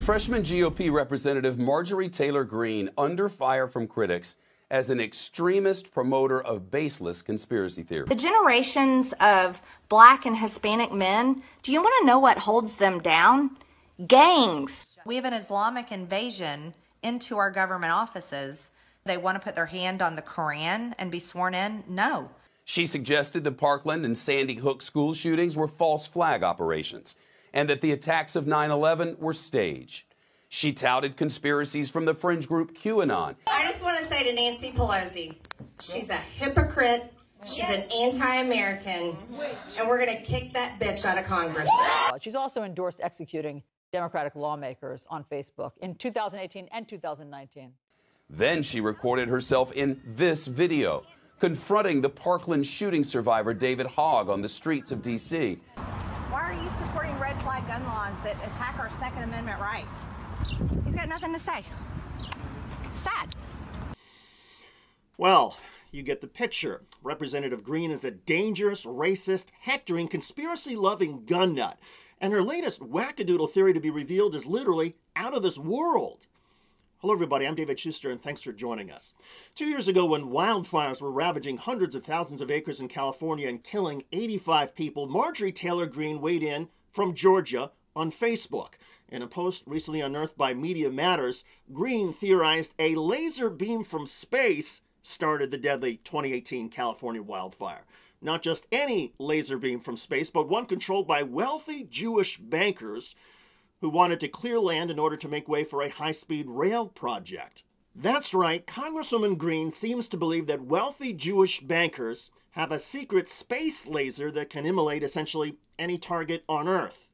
Freshman GOP Representative Marjorie Taylor Greene under fire from critics as an extremist promoter of baseless conspiracy theories. The generations of Black and Hispanic men, do you want to know what holds them down? Gangs. We have an Islamic invasion into our government offices. They want to put their hand on the Quran and be sworn in? No. She suggested the Parkland and Sandy Hook school shootings were false flag operations and that the attacks of 9/11 were staged. She touted conspiracies from the fringe group QAnon. I just want to say to Nancy Pelosi, she's a hypocrite, she's an anti-American, and we're going to kick that bitch out of Congress. She's also endorsed executing Democratic lawmakers on Facebook in 2018 and 2019. Then she recorded herself in this video, confronting the Parkland shooting survivor David Hogg on the streets of D.C. Why are you supporting red flag gun laws that attack our Second Amendment rights? He's got nothing to say. Sad. Well, you get the picture. Representative Greene is a dangerous, racist, hectoring, conspiracy-loving gun nut. And her latest wackadoodle theory to be revealed is literally out of this world. Hello, everybody. I'm David Shuster, and thanks for joining us. 2 years ago, when wildfires were ravaging hundreds of thousands of acres in California and killing 85 people, Marjorie Taylor Greene weighed in from Georgia on Facebook. In a post recently unearthed by Media Matters, Greene theorized a laser beam from space started the deadly 2018 California wildfire. Not just any laser beam from space, but one controlled by wealthy Jewish bankers who wanted to clear land in order to make way for a high-speed rail project. That's right, Congresswoman Greene seems to believe that wealthy Jewish bankers have a secret space laser that can immolate essentially any target on Earth.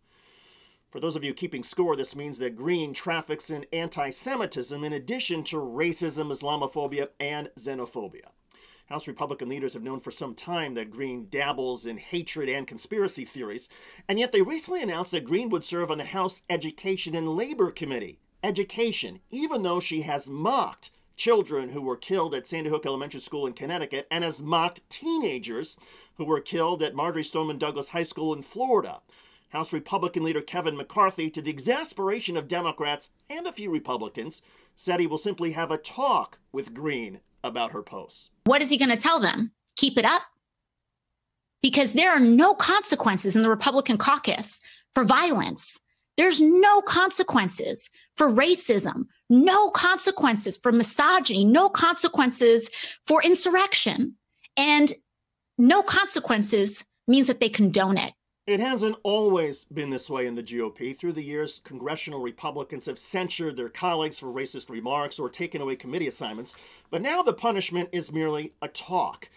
For those of you keeping score, this means that Greene traffics in anti-Semitism in addition to racism, Islamophobia, and xenophobia. House Republican leaders have known for some time that Greene dabbles in hatred and conspiracy theories, and yet they recently announced that Greene would serve on the House Education and Labor Committee. Education, even though she has mocked children who were killed at Sandy Hook Elementary School in Connecticut and has mocked teenagers who were killed at Marjorie Stoneman Douglas High School in Florida. House Republican leader Kevin McCarthy, to the exasperation of Democrats and a few Republicans, said he will simply have a talk with Greene about her posts. What is he going to tell them? Keep it up? Because there are no consequences in the Republican caucus for violence. There's no consequences for racism, no consequences for misogyny, no consequences for insurrection. And no consequences means that they condone it. It hasn't always been this way in the GOP. Through the years, congressional Republicans have censured their colleagues for racist remarks or taken away committee assignments. But now the punishment is merely a talk.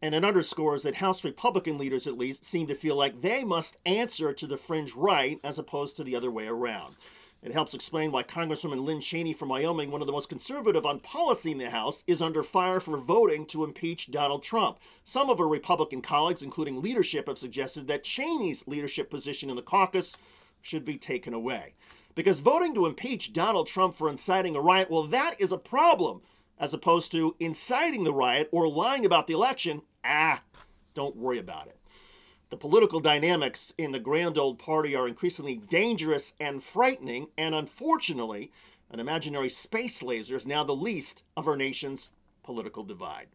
And it underscores that House Republican leaders, at least, seem to feel like they must answer to the fringe right as opposed to the other way around. It helps explain why Congresswoman Lynn Cheney from Wyoming, one of the most conservative on policy in the House, is under fire for voting to impeach Donald Trump. Some of her Republican colleagues, including leadership, have suggested that Cheney's leadership position in the caucus should be taken away. Because voting to impeach Donald Trump for inciting a riot, well, that is a problem, as opposed to inciting the riot or lying about the election. Don't worry about it. The political dynamics in the grand old party are increasingly dangerous and frightening, and unfortunately, an imaginary space laser is now the least of our nation's political divide.